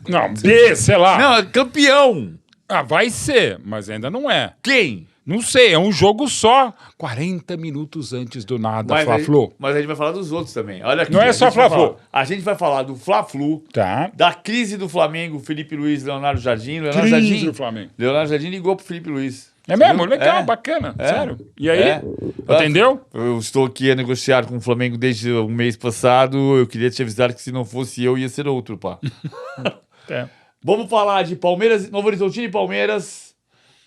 Não, B, sei lá. Não, é campeão. Ah, vai ser, mas ainda não é. Quem? Não sei, é um jogo só. 40 minutos antes do nada, Fla-Flu. Mas a gente vai falar dos outros também. Olha aqui. Não é só Fla-Flu. A gente vai falar do Fla-Flu, Tá. da crise do Flamengo, Felipe Luiz, Leonardo Jardim. Crise do Flamengo. Leonardo Jardim ligou pro Felipe Luiz. É mesmo? Viu? Legal, bacana. Sério. E aí? É. Entendeu? Eu estou aqui a negociar com o Flamengo desde o mês passado. Eu queria te avisar que se não fosse eu, ia ser outro, pá. É. Vamos falar de Palmeiras, Novo Horizontino e Palmeiras.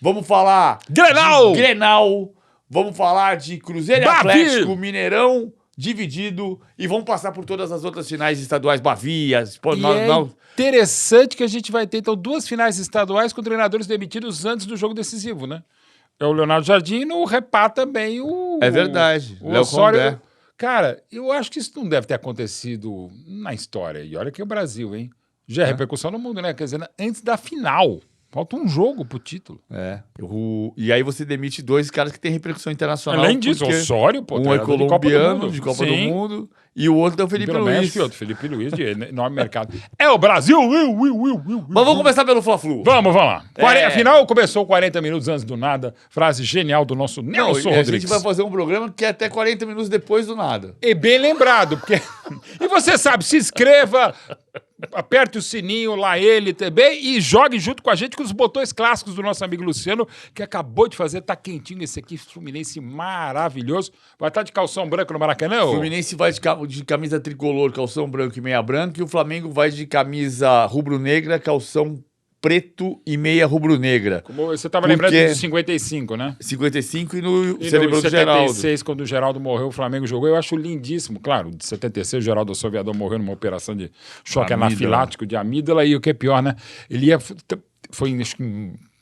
Vamos falar Grenal! de Grenal. Vamos falar de Cruzeiro e Bavi! Atlético, Mineirão dividido. E vamos passar por todas as outras finais estaduais, Bavia. Interessante que a gente vai ter, então, 2 finais estaduais com treinadores demitidos antes do jogo decisivo, né? É o Leonardo Jardim e no Repá também o... É verdade. O Léo Osório. Condé. Cara, eu acho que isso não deve ter acontecido na história. E olha que é o Brasil, hein? Já é repercussão no mundo, né? Quer dizer, antes da final. Falta um jogo pro título. E aí você demite 2 caras que têm repercussão internacional. Além disso, Osório, pô, um é treinador colombiano de Copa do Sim. Mundo e o outro é o Felipe Pelo Luiz. menos que outro, Felipe Luiz, de enorme mercado. É o Brasil! Mas vamos começar pelo Fla-Flu. Vamos lá. Afinal, começou 40 minutos antes do nada. Frase genial do nosso Nelson A Rodrigues. gente vai fazer um programa que é até 40 minutos depois do nada. E bem lembrado, porque... E você sabe, se inscreva, aperte o sininho lá ele também e jogue junto com a gente com os botões clássicos do nosso amigo Luciano, que acabou de fazer, tá quentinho esse aqui, Fluminense maravilhoso. Vai estar de calção branco no Maracanã? O Fluminense vai de camisa tricolor, calção branco e meia branca, e o Flamengo vai de camisa rubro-negra, calção preto e meia rubro-negra. Como você estava lembrando de 55, né? 55 e você lembrou do Geraldo. 76, quando o Geraldo morreu, o Flamengo jogou. Eu acho lindíssimo. Claro, de 76, o Geraldo Assoviador morreu numa operação de choque anafilático de amígdala. E o que é pior, né? Ele ia... Foi em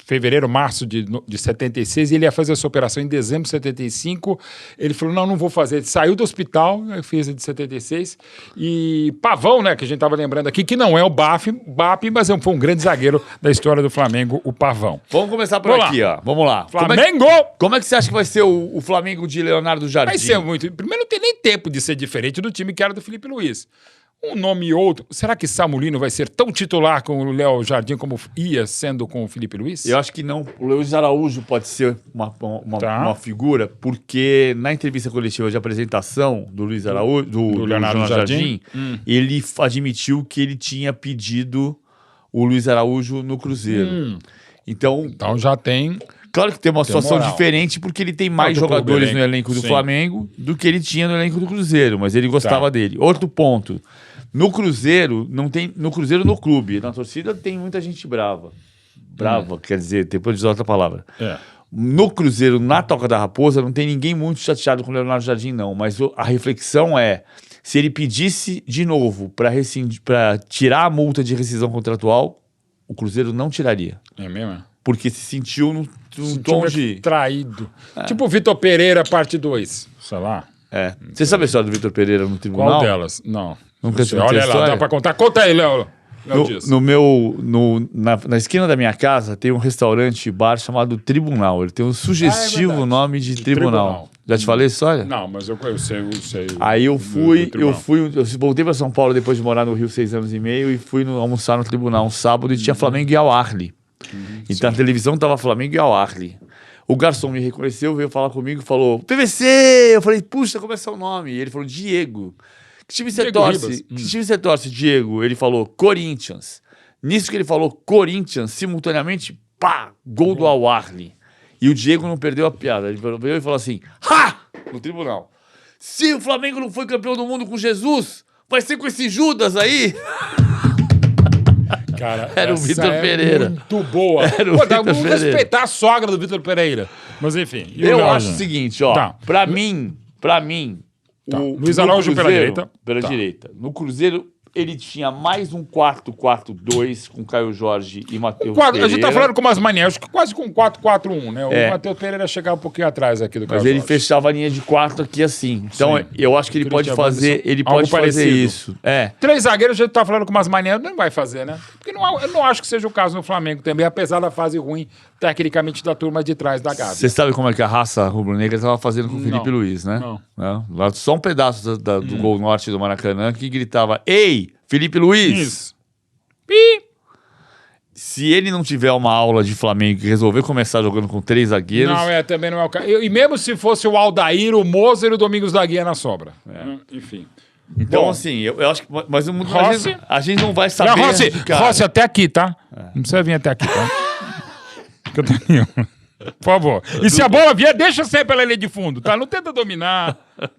fevereiro, março de 76, e ele ia fazer essa operação em dezembro de 75. Ele falou, não vou fazer. Ele saiu do hospital, fez a de 76. E Pavão, né, que a gente estava lembrando aqui, que não é o BAP, mas foi um grande zagueiro da história do Flamengo, o Pavão. Vamos começar por aqui, ó. Vamos lá. Flamengo! Como é que você acha que vai ser o Flamengo de Leonardo Jardim? Vai ser muito... Primeiro, não tem nem tempo de ser diferente do time que era do Felipe Luiz. Um nome e outro. Será que Samulino vai ser tão titular com o Léo Jardim como ia sendo com o Felipe Luiz? Eu acho que não. O Luiz Araújo pode ser uma figura, porque na entrevista coletiva de apresentação do Luiz Araújo, do Leonardo Jardim, ele admitiu que ele tinha pedido o Luiz Araújo no Cruzeiro. Então já tem... Claro que tem uma situação diferente, porque ele tem mais jogadores no elenco do Flamengo do que ele tinha no elenco do Cruzeiro, mas ele gostava dele. Outro ponto, no Cruzeiro, não tem, no Cruzeiro no clube, na torcida tem muita gente brava. Brava, quer dizer, depois de usar outra palavra. No Cruzeiro, na Toca da Raposa, não tem ninguém muito chateado com o Leonardo Jardim, não, mas a reflexão é, se ele pedisse de novo para tirar a multa de rescisão contratual, o Cruzeiro não tiraria. É mesmo? Porque se sentiu num tom de... traído. Tipo o Vitor Pereira, parte 2. Sei lá. Você sabe a história do Vitor Pereira no tribunal? Qual delas? Não. Nunca sei. Olha lá, dá pra contar. Conta aí, Léo. Na esquina da minha casa tem um restaurante, bar chamado Tribunal. Ele tem um sugestivo nome de tribunal. Já te falei a história? Não, mas eu sei. Aí eu voltei para São Paulo depois de morar no Rio 6 anos e meio e fui almoçar no tribunal um sábado e tinha Flamengo e Al Ahly. Então na televisão tava Flamengo e Al Ahly. O garçom me reconheceu, veio falar comigo e falou, PVC! Eu falei, puxa, como é seu nome? E ele falou, Diego. Que time você torce? Que time você torce, Diego? Ele falou, Corinthians. Nisso que ele falou Corinthians, simultaneamente, pá, gol do Al Ahly. E o Diego não perdeu a piada. Ele veio e falou assim, ha! No tribunal. Se o Flamengo não foi campeão do mundo com Jesus, vai ser com esse Judas aí? Cara, era o Vitor Pereira. Muito boa. Vamos respeitar a sogra do Vitor Pereira. Mas enfim. Eu acho o seguinte, ó. Pra mim, Luiz Araújo pela direita. Pela direita. No Cruzeiro, ele tinha mais um 4-4-2 com Caio Jorge e Matheus Pereira. A gente tá falando com umas manias, quase com 4-4-1, né? O Matheus Pereira chegava um pouquinho atrás aqui do Caio Jorge. Mas ele fechava a linha de 4 aqui assim. Então, eu acho que ele pode fazer, isso. 3 zagueiros, a gente tá falando com umas manias, não vai fazer, né? Porque eu não acho que seja o caso no Flamengo também, apesar da fase ruim, tecnicamente, da turma de trás da Gávea. Você sabe como é que a raça rubro-negra estava fazendo com o Felipe Luiz, né? Não. Lá só um pedaço do Gol Norte do Maracanã que gritava, ei, Felipe Luiz! Pi! se ele não tiver uma aula de Flamengo e resolver começar jogando com 3 zagueiros... Não, também não é o caso. E mesmo se fosse o Aldair, o Moser e o Domingos da Guia na sobra. Enfim. Então, bom, assim, eu acho que... Mas a gente não vai saber... Rossi, até aqui, tá? Não precisa vir até aqui, tá? Fica tranquilo. Por favor. E se a bola vier, deixa sempre pela linha de fundo, tá? Não tenta dominar.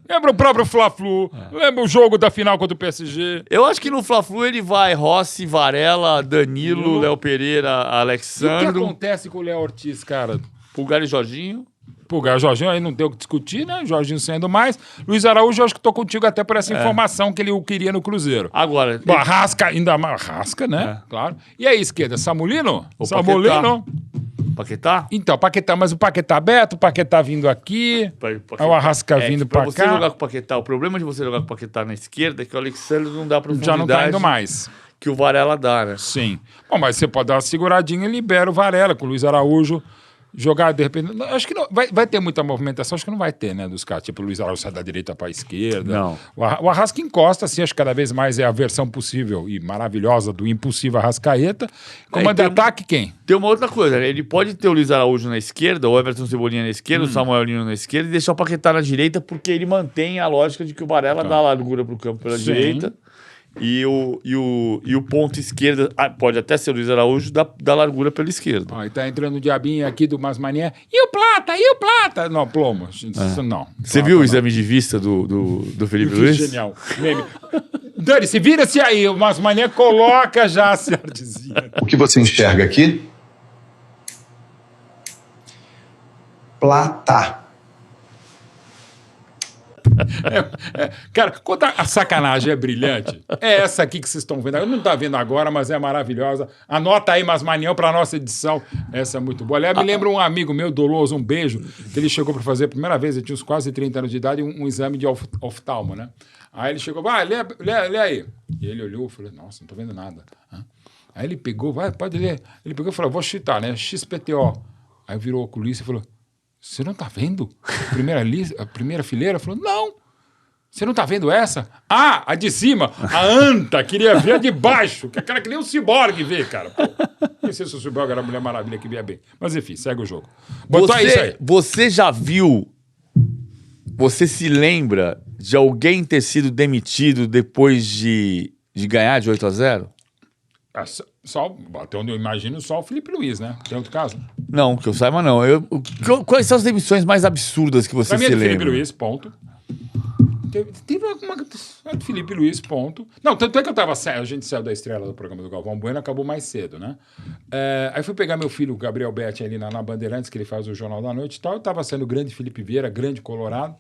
Lembra o próprio Fla-Flu. Lembra o jogo da final contra o PSG. Eu acho que no Fla-Flu ele vai Rossi, Varela, Danilo, Léo Pereira, Alexandre. E o que acontece com o Léo Ortiz, cara? Pulgar e Jorginho. Pulgar e Jorginho, aí não tem o que discutir, né? Jorginho sendo mais. Luiz Araújo, eu acho que tô contigo até por essa informação que ele o queria no Cruzeiro. Agora... Bom, Arrasca, ainda mais. Arrasca, né? Claro. E aí, esquerda? Samulino? Samulino? Paquetá? Então, Paquetá, mas o Paquetá aberto, o Paquetá vindo aqui, o Arrasca vindo pra cá. Você jogar com o Paquetá, o problema de você jogar com o Paquetá na esquerda é que o Alexandre não dá profundidade. Já não tá indo mais. Que o Varela dá, né? Sim. Bom, mas você pode dar uma seguradinha e libera o Varela com o Luiz Araújo. Jogar, de repente... Acho que não, vai ter muita movimentação, acho que não vai ter, né? Dos caras, tipo o Luiz Araújo sai da direita para a esquerda. Não. O Arrasca encosta, assim, acho que cada vez mais é a versão possível e maravilhosa do impossível Arrascaeta. Comando de ataque, quem? Tem uma outra coisa, né? Ele pode ter o Luiz Araújo na esquerda, o Everton Cebolinha na esquerda, o Samuel Lino na esquerda e deixar o Paquetá na direita, porque ele mantém a lógica de que o Varela dá largura pro campo pela direita. E o ponto esquerda, pode até ser o Luiz Araújo, dá largura pela esquerda. E tá entrando o diabinho aqui do Masmanier. E o Plata? E o Plata? Não, plomo. Isso não. Você viu o exame de vista do Felipe Luiz? Genial. Dani, se vira-se aí. O Masmanier coloca já a certezinha. O que você enxerga aqui? Plata. Cara, quando a sacanagem é brilhante, é essa aqui que vocês estão vendo. Eu não tá vendo agora, mas é maravilhosa. Anota aí, Masmaniel, para nossa edição. Essa é muito boa. Aliás, me lembra um amigo meu, Doloso, um beijo, que ele chegou para fazer a primeira vez, ele tinha uns quase 30 anos de idade, um exame de oftalmo, né? Aí ele chegou, vai, lê aí. E ele olhou e falou, nossa, não tô vendo nada. Aí ele pegou, vai, pode ler. Ele pegou e falou, vou chutar, né? XPTO. Aí virou o oculista e falou, você não tá vendo? A primeira fileira? Falou, não. Você não tá vendo essa? Ah, a de cima. A anta queria ver a de baixo. Que aquela que nem um ciborgue vê, cara. Pô, não sei se o ciborgue era a Mulher Maravilha que via bem. Mas enfim, segue o jogo. Você já viu... Você se lembra de alguém ter sido demitido depois de ganhar de 8-0? Só, até onde eu imagino, só o Felipe Luiz, né? Tem outro caso? Não, que eu saiba não. Quais são as demissões mais absurdas que você se lembra? Felipe Luiz, ponto. Teve alguma do Felipe Luiz, ponto. Não, tanto é que a gente saiu da estreia do programa do Galvão Bueno, acabou mais cedo, né? Aí fui pegar meu filho, Gabriel Betti, ali na Bandeirantes, que ele faz o Jornal da Noite e tal. Eu tava sendo o grande Felipe Vieira, grande Colorado.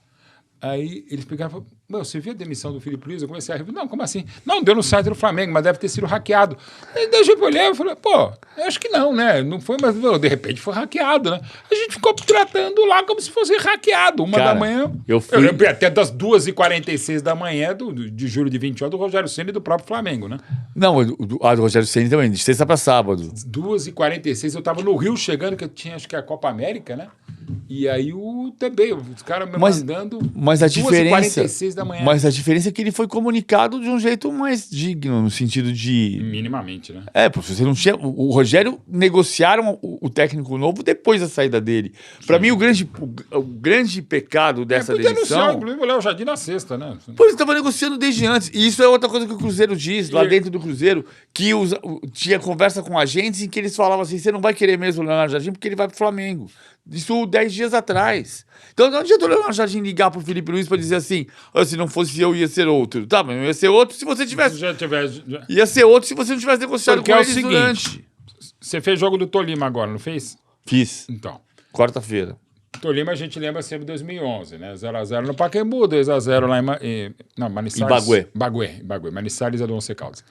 Aí eles pegaram e falaram, você viu a demissão do Felipe Luiz? Eu comecei a rir, não, como assim? Não, deu no site do Flamengo, mas deve ter sido hackeado. Aí deixa eu olhar e falei, pô, eu acho que não, né? Não foi, mas de repente foi hackeado, né? A gente ficou tratando lá como se fosse hackeado. Da manhã, eu lembro até das 2h46 da manhã de julho de 21 do Rogério Ceni e do próprio Flamengo, né? Não, do Rogério Ceni também, de sexta para sábado. 2h46, eu tava no Rio chegando, que eu tinha, acho que a Copa América, né? E aí também, os caras me mandando mas a diferença, 2h46 da manhã. Mas a diferença é que ele foi comunicado de um jeito mais digno, no sentido de... Minimamente, né? Porque você não tinha... O Rogério negociaram o técnico novo depois da saída dele. Para mim, o grande pecado dessa demissão... Inclusive, o Léo Jardim na sexta, né? Pô, ele estava negociando desde antes. E isso é outra coisa que o Cruzeiro diz, lá dentro do Cruzeiro, que tinha conversa com agentes em que eles falavam assim, você não vai querer mesmo o Leonardo Jardim porque ele vai pro Flamengo. Isso 10 dias atrás. Então não adianta o Leonardo Jardim ligar pro Felipe Luiz para dizer assim, se não fosse eu, ia ser outro. Tá, mas não ia ser outro se você tivesse... Ia ser outro se você não tivesse negociado com eles durante. Você fez jogo do Tolima agora, não fez? Fiz. Então. Quarta-feira. Tolima a gente lembra sempre 2011, né? 0x0 no Pacaembu, 2x0 lá em Manizales. Bagué. Manizales é do Once Caldas.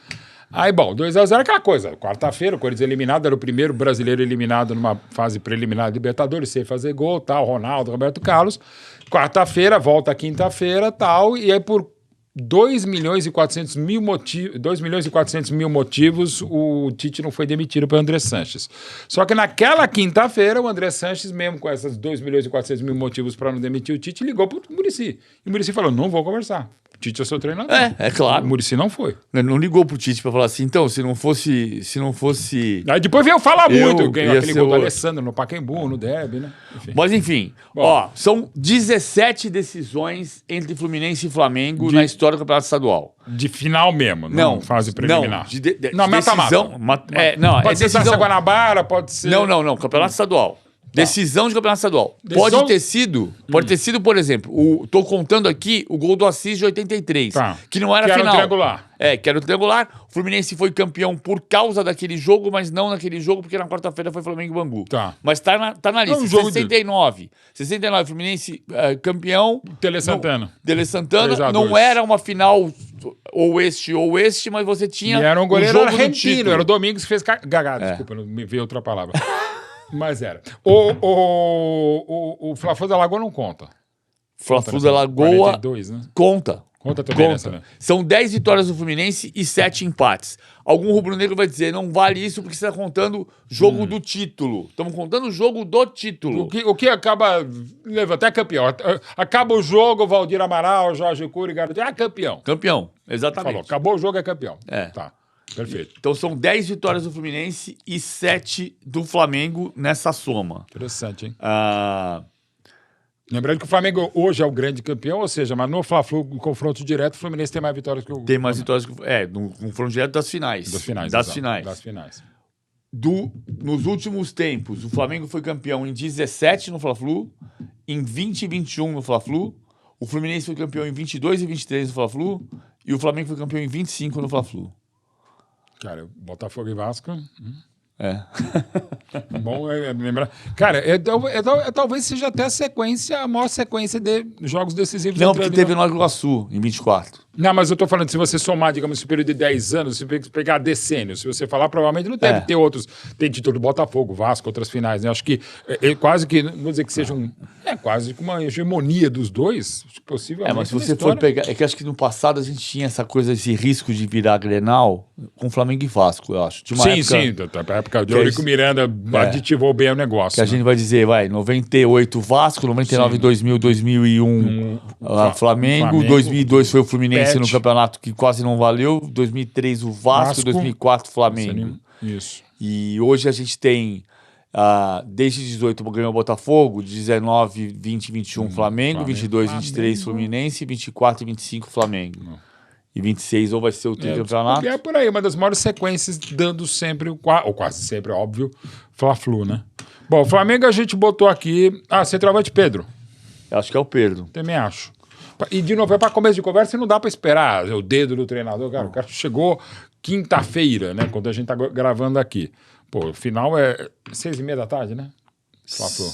Aí, bom, 2x0 aquela coisa. Quarta-feira, o Corinthians eliminado, era o primeiro brasileiro eliminado numa fase preliminar de Libertadores, sem fazer gol, tal, Ronaldo, Roberto Carlos. Quarta-feira, volta quinta-feira, tal, e aí por 2.400.000 motivos, o Tite não foi demitido pelo André Sanches. Só que naquela quinta-feira, o André Sanches, mesmo com essas 2.400.000 motivos para não demitir o Tite, ligou para o Muricy. E o Muricy falou, não vou conversar. Tite é seu treinador. É claro. O Muricy não foi. Ele não ligou pro Tite pra falar assim, então, se não fosse... Aí depois veio falar muito, ganhou aquele gol do outro. Alessandro no Pacaembu, no derby, né? Enfim. Mas enfim, são 17 decisões entre Fluminense e Flamengo na história do Campeonato Estadual. De final mesmo, não fase preliminar. Não, mata-mata. Pode ser Taça Guanabara, pode ser... Não, Campeonato Estadual. Decisão de Campeonato Estadual. Pode ter sido, por exemplo, tô contando aqui o gol do Assis de 83, que não era final. Era o triangular. Que era o triangular. O Fluminense foi campeão por causa daquele jogo, mas não naquele jogo, porque na quarta-feira foi Flamengo e Bangu. Mas tá na lista. 69. 69, Fluminense campeão. Tele Santana. Tele Santana. Não era uma final ou este, mas você tinha. E era um goleiro jogo argentino. Era o Domingos que fez cagada. Desculpa, não me veio outra palavra. Mas era. O Fla-Flu da Lagoa não conta. Fla-Flu da Lagoa 42, né? Conta. Conta também nessa, né? São 10 vitórias do Fluminense e 7 empates. Algum rubro-negro vai dizer, não vale isso porque você está contando jogo do título. Estamos contando o jogo do título. O que acaba... Leva até campeão. Acaba o jogo, Valdir Amaral, Jorge Cury, garoto. campeão. Campeão, exatamente. Falou, acabou o jogo, é campeão. Tá. Perfeito. Então são 10 vitórias do Fluminense e 7 do Flamengo nessa soma. Interessante, hein? Lembrando que o Flamengo hoje é o grande campeão, ou seja, mas no Fla-Flu, confronto direto, o Fluminense tem mais vitórias que o... Tem mais vitórias que no confronto direto das finais. Das finais. Nos últimos tempos, o Flamengo foi campeão em 17 no Fla-Flu, em 20 e 21 no Fla-Flu, o Fluminense foi campeão em 22 e 23 no Fla-Flu, e o Flamengo foi campeão em 25 no Fla-Flu. Cara, Botafogo e Vasco... Bom lembrar. Cara, talvez seja até a maior sequência de jogos decisivos. Não, porque teve Nova Iguaçu em 24. Não, mas eu tô falando, se você somar, digamos, esse período de 10 anos, se você pegar decênio, se você falar, provavelmente não deve ter outros. Tem título do Botafogo, Vasco, outras finais, né? Acho que quase que, não vou dizer que seja quase que uma hegemonia dos dois, possivelmente. Mas se você for pegar, é que acho que no passado a gente tinha essa coisa, esse risco de virar Grenal com Flamengo e Vasco, eu acho. Sim, da época de Eurico Miranda aditivou bem o negócio. Que a gente vai dizer, 98 Vasco, 99, 2000, 2001 Flamengo, 2002 foi o Fluminense no campeonato que quase não valeu, 2003 o Vasco, 2004 o Flamengo. Isso. E hoje a gente tem, desde 18 ganhou o Botafogo, 19, 20, 21 Flamengo, 22, 23 Fluminense, 24 e 25 Flamengo. E 26 ou vai ser o tricampeonato. É por aí, uma das maiores sequências, dando sempre, ou quase sempre, óbvio, Fla-Flu, né? Bom, o Flamengo a gente botou aqui... centroavante Pedro. Eu acho que é o Pedro. Também acho. E, de novo, para começo de conversa, não dá para esperar o dedo do treinador. Cara, o cara chegou quinta-feira, né? Quando a gente tá gravando aqui. Pô, o final é 6h30 da tarde, né? Fla-Flu.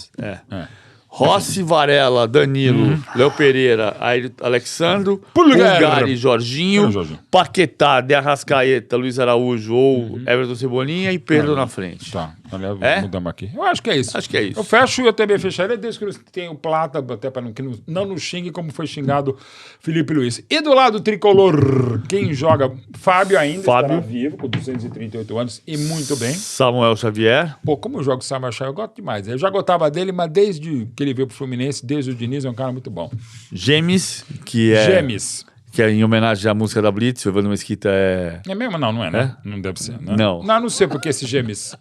Rossi, Varela, Danilo, Léo Pereira, Alexandro, Pulgari, Jorginho, Paquetá, De Arrascaeta, Luiz Araújo ou Everton Cebolinha e Pedro na frente. Tá, aliás, mudamos aqui. Eu acho que é isso. Eu fecho e eu também fecharia, desde que tem o Plata, até para que não nos xingue como foi xingado Felipe Luiz. E do lado tricolor, quem joga? Fábio ainda estará vivo, com 238 anos e muito bem. Samuel Xavier. Pô, como eu jogo Samuel Xavier, eu gosto demais. Eu já gostava dele, mas desde que ele veio pro Fluminense, desde o Diniz, é um cara muito bom. Gemes, que é em homenagem à música da Blitz, o Evandro Mesquita é... É mesmo? Não é, né? Não deve ser, né? Não sei porque esse Gemes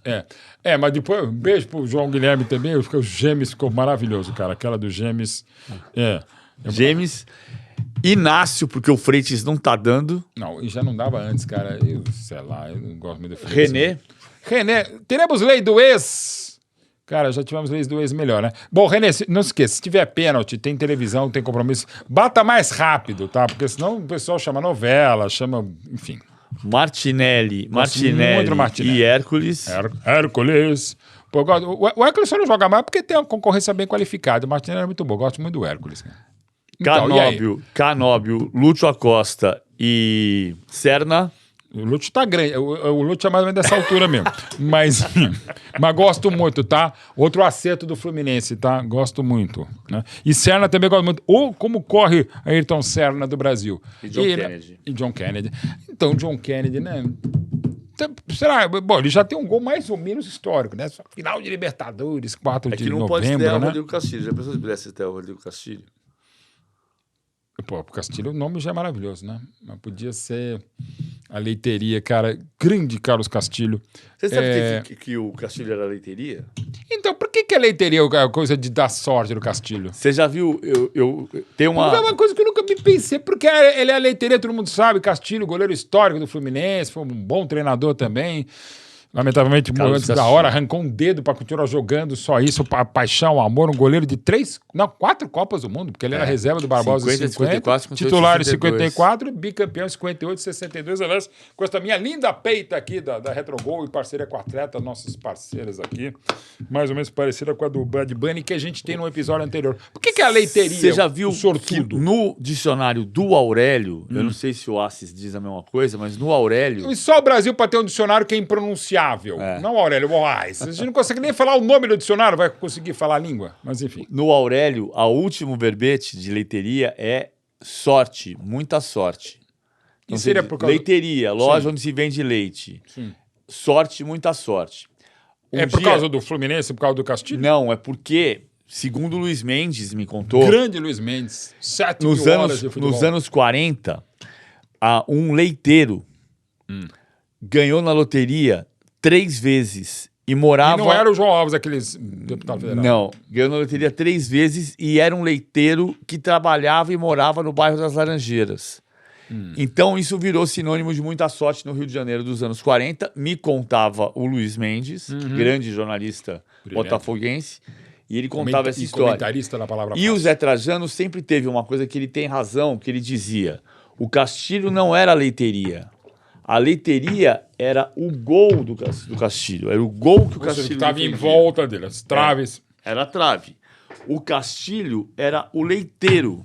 mas depois, um beijo pro João Guilherme também, o Gemes ficou maravilhoso, cara. Aquela do Gemes, Gemes, Inácio, porque o Freitas não tá dando. Não, e já não dava antes, cara. Eu não gosto muito do Freitas. René, teremos lei do ex... Cara, já tivemos leis do ex melhor, né? Bom, René, não se esqueça, se tiver pênalti, tem televisão, tem compromisso, bata mais rápido, tá? Porque senão o pessoal chama novela, enfim. Martinelli e Hércules. Hércules. Pô, o Hércules só não joga mais porque tem uma concorrência bem qualificada. O Martinelli é muito bom, gosto muito do Hércules. Então, Canóbio, Lúcio Acosta e Serna. O Lúcio tá grande, o Lúcio é mais ou menos dessa altura mesmo, mas gosto muito, tá? Outro acerto do Fluminense, tá? Gosto muito, né? E Serna também gosto muito. Ou como corre Ayrton Serna do Brasil. E John Kennedy. Então, John Kennedy, né? Será? Bom, ele já tem um gol mais ou menos histórico, né? Final de Libertadores, 4 de novembro, não pode ter né? o Rodrigo Castilho. Já pensou se pudesse ter o Rodrigo Castilho? Pô, o Castilho, o nome já é maravilhoso, né? Mas podia ser a leiteria, cara. Grande Carlos Castilho. Você sabe que o Castilho era leiteria? Então, por que a leiteria é a coisa de dar sorte do Castilho? Você já viu, tem uma... É uma coisa que eu nunca me pensei, porque ele é a leiteria, todo mundo sabe. Castilho, goleiro histórico do Fluminense, foi um bom treinador também. Lamentavelmente, morreu antes da hora, arrancou um dedo para continuar jogando, só isso, paixão, amor, um goleiro de 4 Copas do Mundo, porque ele era reserva do Barbosa em 50, titular em 54 e bicampeão em 58 e 62, aliás, com essa minha linda peita aqui da Retrogol e parceria com a Atleta, nossos parceiros aqui, mais ou menos parecida com a do Bad Bunny, que a gente tem no episódio anterior. Por que é a leiteria? Você já viu que no dicionário do Aurélio, eu não sei se o Assis diz a mesma coisa, mas no Aurélio... E só o Brasil para ter um dicionário que é impronunciável. Não Aurélio Moraes. A gente não consegue nem falar o nome do dicionário, vai conseguir falar a língua. Mas enfim. No Aurélio, o último verbete de leiteria é sorte, muita sorte. Então, seria por causa... Leiteria, loja onde se vende leite. Sim. Sorte, muita sorte. Por causa do Fluminense, por causa do Castilho? Não, é porque, segundo o Luiz Mendes me contou... Grande Luiz Mendes. 7 mil horas de futebol. Nos anos 40, um leiteiro ganhou na loteria 3 vezes e morava... E não era o João Alves, aqueles deputados federais. Não, ganhou na loteria 3 vezes e era um leiteiro que trabalhava e morava no bairro das Laranjeiras. Então isso virou sinônimo de muita sorte no Rio de Janeiro dos anos 40. Me contava o Luiz Mendes, grande jornalista botafoguense, e ele contava essa história. Comentarista da palavra e o Zé Trajano sempre teve uma coisa que ele tem razão, que ele dizia: o Castilho não era leiteria. A leiteria era o gol do Castilho. Era o gol que o Castilho estava em volta dele, as traves. Era a trave. O Castilho era o leiteiro.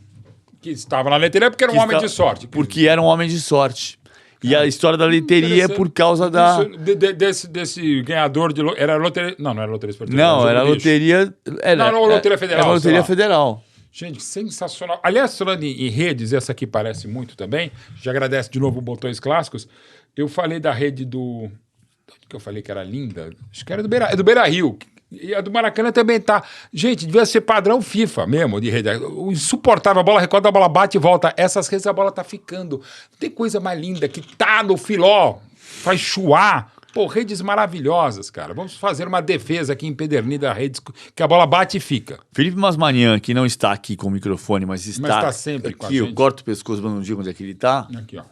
Que estava na leiteria porque era um homem de sorte. Porque era um homem de sorte. E a história da leiteria é por causa da... Desse ganhador de... Era loteria... Não era loteria esportiva. Não, era loteria... Não, loteria federal. Era loteria federal. Gente, sensacional. Aliás, falando em redes, essa aqui parece muito também. Já agradece de novo o Botões Clássicos. Eu falei da rede do... que eu falei que era linda? Acho que era do Beira-Rio. E a do Maracanã também tá. Gente, devia ser padrão FIFA mesmo, de rede. O insuportável, a bola recorda, a bola bate e volta. Essas redes a bola tá ficando. Não tem coisa mais linda que tá no filó, faz chuar. Pô, redes maravilhosas, cara. Vamos fazer uma defesa aqui empedernida, redes que a bola bate e fica. Felipe Masmanian, que não está aqui com o microfone, mas está sempre aqui, com a gente. Eu corto o pescoço, mas não digo onde é que ele tá. Aqui, ó.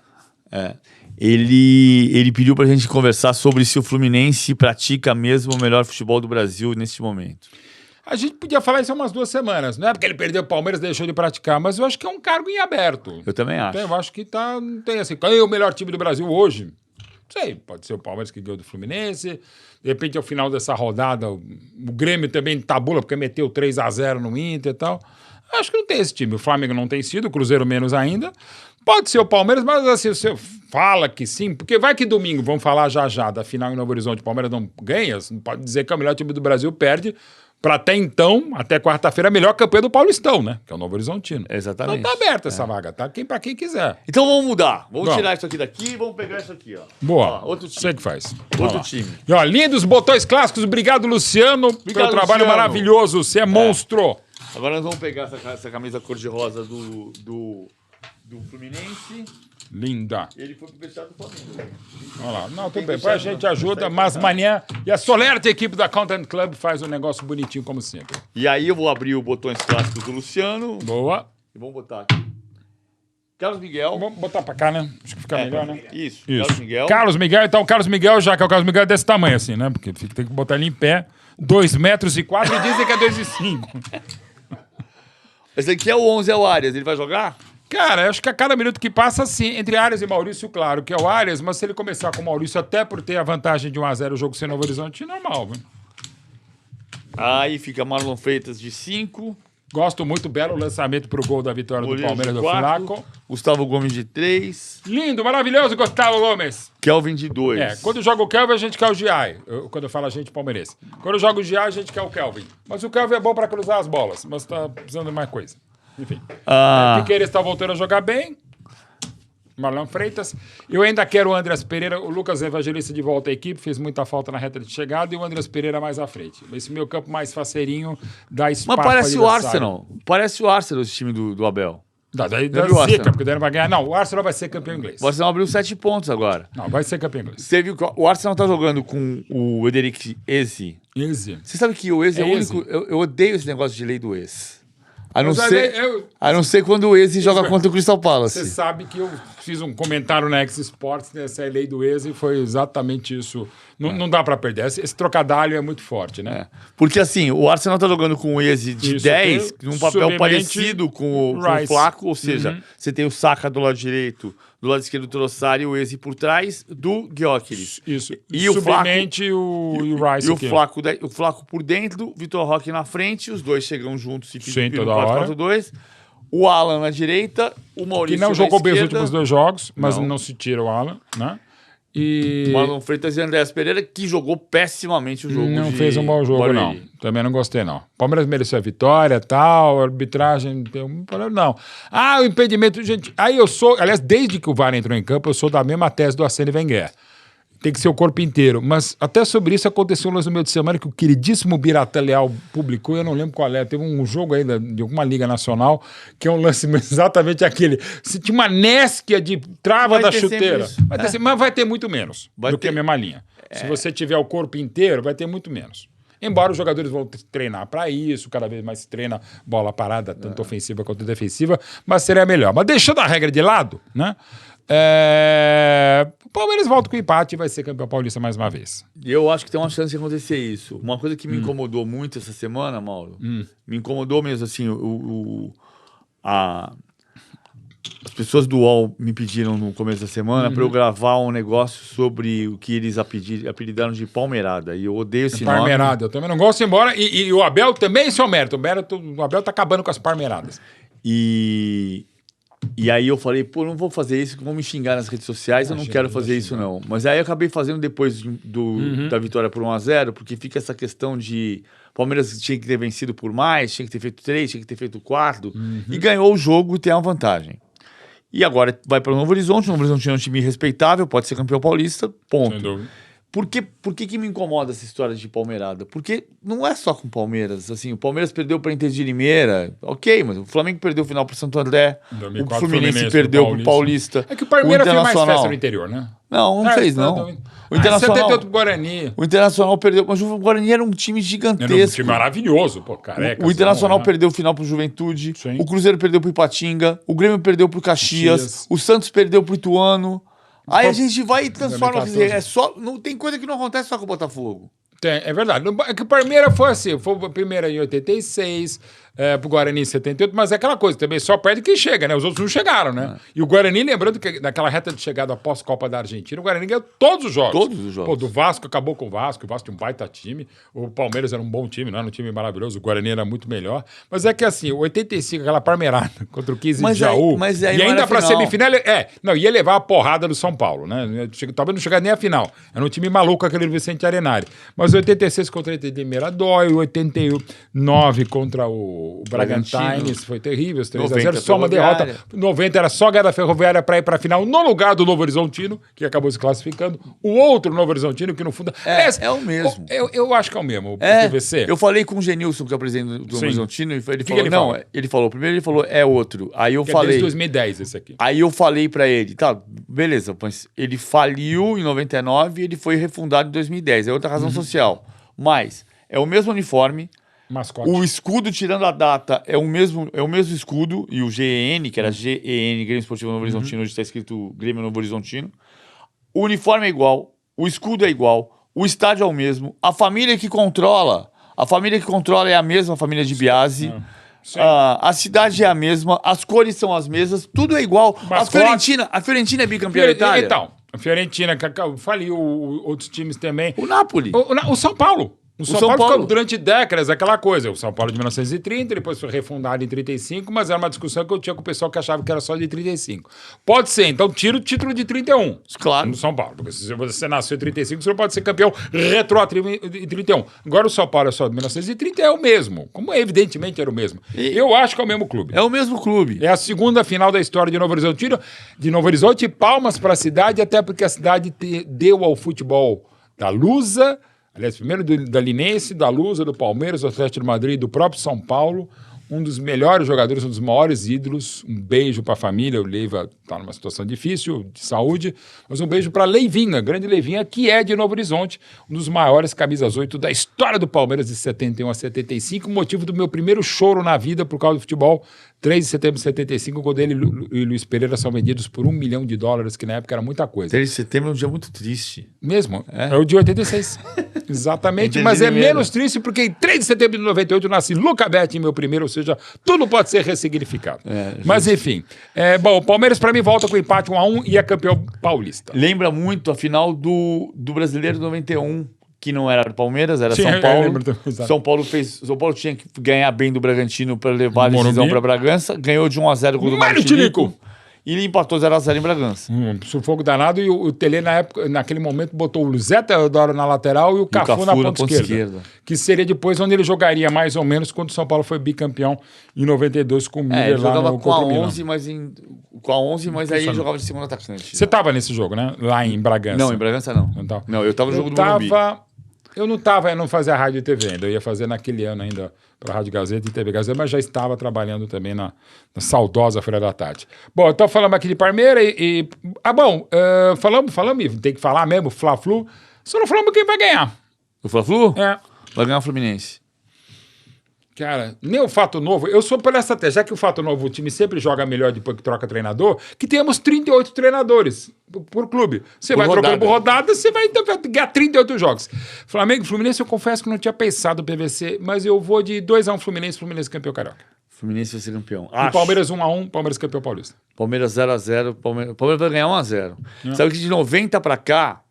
Ele pediu pra gente conversar sobre se o Fluminense pratica mesmo o melhor futebol do Brasil neste momento. A gente podia falar isso há umas 2 semanas. Não é porque ele perdeu o Palmeiras e deixou de praticar, mas eu acho que é um cargo em aberto. Eu também acho. Então, eu acho que não tem assim, quem é o melhor time do Brasil hoje? Não sei, pode ser o Palmeiras que ganhou do Fluminense. De repente, ao final dessa rodada, o Grêmio também tabula, porque meteu 3-0 no Inter e tal. Acho que não tem esse time. O Flamengo não tem sido, o Cruzeiro menos ainda. Pode ser o Palmeiras, mas assim, você fala que sim, porque vai que domingo, vamos falar já da final em Novo Horizonte, o Palmeiras não ganha, você não pode dizer que é o melhor time do Brasil, perde para até então, até quarta-feira, a melhor campanha do Paulistão, né? Que é o Novo Horizontino. Exatamente. Então tá aberta essa vaga, tá? Para quem quiser. Então vamos mudar. Vamos tirar isso aqui daqui e vamos pegar isso aqui, ó. Boa. Ó, outro time. Você que faz. Outro time. E ó, lindos Botões Clássicos. Obrigado, Luciano, pelo trabalho maravilhoso. Você é monstro. Agora nós vamos pegar essa camisa cor-de-rosa do Fluminense. Linda. Ele foi pro vestiário do Flamengo. Olha lá. Não, tudo bem. Depois a gente ajuda, mas amanhã. E a Solerte, a equipe da Content Club, faz um negócio bonitinho, como sempre. E aí eu vou abrir o Botões Clássicos do Luciano. Boa. E vamos botar aqui. Carlos Miguel. Vamos botar pra cá, né? Acho que fica melhor, né? Isso. Carlos Miguel. Carlos Miguel, então, Carlos Miguel, já que é o Carlos Miguel é desse tamanho assim, né? Porque tem que botar ele em pé. 2,04 metros e dizem que é 2,05. Esse aqui é o 11, é o Arias. Ele vai jogar? Cara, eu acho que a cada minuto que passa, sim, entre Arias e Maurício, claro, que é o Arias, mas se ele começar com o Maurício, até por ter a vantagem de 1-0 o jogo sem Novo Horizonte, normal, viu? Aí fica Marlon Freitas de 5. Gosto muito, belo lançamento pro gol da vitória do Palmeiras do Flaco. Gustavo Gomes de 3. Lindo, maravilhoso, Gustavo Gomes. Kelvin de 2. Quando joga o Kelvin, a gente quer o Giai. Quando eu falo a gente, palmeirense. Quando joga o Giai, a gente quer o Kelvin. Mas o Kelvin é bom para cruzar as bolas, mas tá precisando de mais coisa. Enfim. Piqueires está voltando a jogar bem. Marlon Freitas. Eu ainda quero o Andreas Pereira, o Lucas Evangelista de volta à equipe, fez muita falta na reta de chegada, e o Andreas Pereira mais à frente. Esse meio campo mais faceirinho dá espaço. Mas parece o Arsenal. Parece o Arsenal esse time do Abel. Da zica, porque daí não vai ganhar. Não, o Arsenal vai ser campeão inglês. O Arsenal abriu 7 pontos agora. Não, vai ser campeão inglês. Você viu que o Arsenal tá jogando com o Ederick Eze. Você sabe que o Eze é o único... Eu odeio esse negócio de lei do ex. A não ser quando o Eze joga contra o Crystal Palace. Você sabe que eu fiz um comentário na X-Sports nessa lei do Eze e foi exatamente isso. Não dá pra perder. Esse trocadilho é muito forte, né? Porque assim, o Arsenal tá jogando com o Eze de 10, num papel parecido com o Flaco, ou seja, você tem o Saka do lado direito, do lado esquerdo o Trossard e o Eze por trás do Gyökeres. Isso. E o Flaco, o Rice e o Flaco por dentro, Vitor Roque na frente, os dois chegam juntos e ficam no 4-4-2. O Alan na direita, o Maurício que não jogou bem os esquerda. últimos 2 jogos, mas não se tira o Alan, né? E Marlon Freitas e Andréas Pereira, que jogou pessimamente o jogo. Não fez um bom jogo, não. Também não gostei, não. Palmeiras mereceu a vitória, tal, a arbitragem, não. O impedimento, gente... Aliás, desde que o VAR entrou em campo, eu sou da mesma tese do Arsène Wenger. Tem que ser o corpo inteiro. Mas até sobre isso aconteceu um lance no meio de semana que o queridíssimo Biratan Leal publicou, eu não lembro qual é. Teve um jogo aí de alguma liga nacional que é um lance exatamente aquele. Se tinha uma nésquia de trava da chuteira. Mas vai ter muito menos do que a mesma linha. Se você tiver o corpo inteiro, vai ter muito menos. Embora os jogadores vão treinar para isso, cada vez mais se treina bola parada, tanto ofensiva quanto defensiva, mas seria melhor. Mas deixando a regra de lado, né? O Palmeiras volta com o empate e vai ser campeão paulista mais uma vez. E eu acho que tem uma chance de acontecer isso. Uma coisa que me incomodou muito essa semana, Mauro, me incomodou mesmo, assim, as pessoas do UOL me pediram no começo da semana para eu gravar um negócio sobre o que eles apelidaram de palmeirada. E eu odeio esse nome. Palmeirada, eu também não gosto, embora. E o Abel também, seu mérito. O Abel tá acabando com as palmeiradas. E aí eu falei, não vou fazer isso, vão me xingar nas redes sociais, eu não quero fazer isso não. Mas aí eu acabei fazendo depois da vitória por 1-0, porque fica essa questão de Palmeiras tinha que ter vencido por mais, tinha que ter feito 3, tinha que ter feito 4, e ganhou o jogo e tem uma vantagem. E agora vai para o Novo Horizonte é um time respeitável, pode ser campeão paulista, ponto. Sem dúvida. Por que me incomoda essa história de palmeirada? Porque não é só com o Palmeiras. Assim, o Palmeiras perdeu para Inter de Limeira, ok, mas o Flamengo perdeu o final para o Santo André, o Fluminense perdeu para o Paulista. É que o Palmeiras fez mais festa no interior, né? Não fez, não. O Internacional 78 pro Guarani. O Internacional perdeu, mas o Guarani era um time gigantesco. Era um time maravilhoso, pô, careca. O Internacional perdeu o final pro Juventude, o Cruzeiro perdeu pro Ipatinga, o Grêmio perdeu pro Caxias, o Santos perdeu pro Ituano. Aí a gente vai e transforma. Não tem coisa que não acontece só com o Botafogo. É verdade. É que o Palmeiras foi assim. Foi a primeira em 86, pro Guarani em 78, mas é aquela coisa também, só perde quem chega, né? Os outros não chegaram, né? E o Guarani, lembrando que naquela reta de chegada após Copa da Argentina, o Guarani ganhou todos os jogos. Todos os jogos. Pô, do Vasco acabou com o Vasco tinha um baita time, o Palmeiras era um bom time, não era um time maravilhoso, o Guarani era muito melhor. Mas é que assim, o 85, aquela palmeirada contra o 15 de Jaú, mas aí e ainda pra semifinal, ia levar a porrada do São Paulo, né? Talvez não chegar nem a final. Era um time maluco aquele Vicente Arenari. Mas o 86 contra o 80 de Limeira dói, o 89 contra o Bragantino foi terrível, 3-0, só uma derrota. 90 era só ganhar da Ferroviária para ir para a final, no lugar do Novo Horizontino, que acabou se classificando. O outro Novo Horizontino, que no fundo... É o mesmo. Eu acho que é o mesmo, o PVC. Eu falei com o Genilson, que é o presidente do Novo Horizontino, e ele falou, primeiro ele falou, é outro. Aí eu falei... Desde 2010 esse aqui. Aí eu falei para ele, tá, beleza, mas ele faliu em 99 e ele foi refundado em 2010, é outra razão social. Mas é o mesmo uniforme, mascote. O escudo, tirando a data, é o mesmo escudo, e o GEN, que era GEN, Grêmio Esportivo Novo Horizontino, hoje está escrito Grêmio Novo Horizontino. O uniforme é igual, o escudo é igual, o estádio é o mesmo, a família que controla é a mesma família de Biasi. A cidade é a mesma, as cores são as mesmas, tudo é igual. A Fiorentina é bicampeã da Itália? Então, a Fiorentina faliu outros times também. O Napoli. O São Paulo. O São Paulo ficou durante décadas aquela coisa. O São Paulo de 1930, depois foi refundado em 35, mas era uma discussão que eu tinha com o pessoal que achava que era só de 35. Pode ser, então tira o título de 31. Claro. No São Paulo. Porque se você nasceu em 35, você não pode ser campeão retroativo em 31. Agora o São Paulo é só de 1930, é o mesmo. Como evidentemente era o mesmo. Eu acho que é o mesmo clube. É o mesmo clube. É a segunda final da história de Novo Horizonte, palmas para a cidade, até porque a cidade deu ao futebol da Lusa. Aliás, primeiro da Linense, da Lusa, do Palmeiras, do Atlético de Madrid e do próprio São Paulo, um dos melhores jogadores, um dos maiores ídolos. Um beijo para a família. O Leiva está numa situação difícil de saúde, mas um beijo para Leivinha, grande Leivinha, que é de Novo Horizonte, um dos maiores camisas 8 da história do Palmeiras de 71 a 75, motivo do meu primeiro choro na vida por causa do futebol. 3 de setembro de 75, quando ele e Luiz Pereira são vendidos por $1 milhão, que na época era muita coisa. 3 de setembro é um dia muito triste. Mesmo? É o dia 86. Exatamente, mas é menos triste porque em 3 de setembro de 98 nasci Luca Betti, meu primeiro, ou seja, tudo pode ser ressignificado. Mas enfim, bom, o Palmeiras para mim volta com empate 1-1 e é campeão paulista. Lembra muito a final do Brasileiro de 91, que não era do Palmeiras, era São Paulo. São Paulo tinha que ganhar bem do Bragantino para levar a decisão para Bragança, ganhou de 1-0 com o do Mário Tirico. E ele empatou 0-0 em Bragança. Sufoco danado. E o Tele, naquele momento, botou o Zé Teodoro na lateral e o Cafu na ponta esquerda. Que seria depois onde ele jogaria mais ou menos quando o São Paulo foi bicampeão em 92 com o Miller lá no com a 11, mas aí ele jogava de segundo atacante. Você estava nesse jogo, né? Lá em Bragança. Não, em Bragança não. Não, eu estava no jogo do Morumbi. Eu não estava, eu não fazia rádio e TV ainda. Eu ia fazer naquele ano ainda para a Rádio Gazeta e TV Gazeta, mas já estava trabalhando também na saudosa Feira da Tarde. Bom, então falamos aqui de Palmeiras falamos, tem que falar mesmo, Fla-Flu. Só não falamos quem vai ganhar. O Fla-Flu? É. Vai ganhar o Fluminense. Cara, nem o Fato Novo, eu sou pela estratégia, já que o Fato Novo, o time sempre joga melhor depois que troca treinador, que temos 38 treinadores por clube. Você vai trocando por rodada, você vai ganhar 38 jogos. Flamengo e Fluminense, eu confesso que não tinha pensado no PVC, mas eu vou de 2-1 Fluminense campeão carioca. Fluminense vai ser campeão. E Palmeiras 1-1, Palmeiras campeão paulista. Palmeiras 0-0, Palmeiras vai ganhar 1-0. Sabe que de 90 pra cá,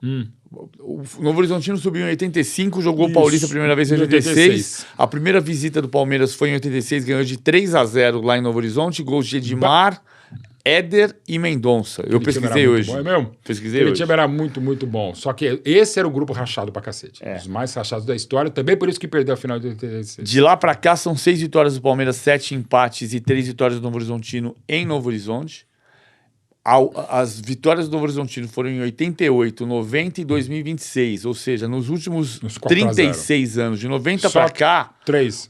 o Novo Horizontino subiu em 85, jogou o Paulista a primeira vez em 86. A primeira visita do Palmeiras foi em 86, ganhou de 3-0 lá em Novo Horizonte, gols de Edmar, Éder e Mendonça. Eu pesquisei hoje. Bom, é mesmo? Pesquisei hoje. O time era muito, muito bom. Só que esse era o grupo rachado pra cacete. Os mais rachados da história. Também por isso que perdeu a final de 86. De lá pra cá são 6 vitórias do Palmeiras, 7 empates e 3 vitórias do Novo Horizontino em Novo Horizonte. As vitórias do Novo Horizontino foram em 88, 90 e 2026. Ou seja, nos últimos 36 anos, de 90 para cá,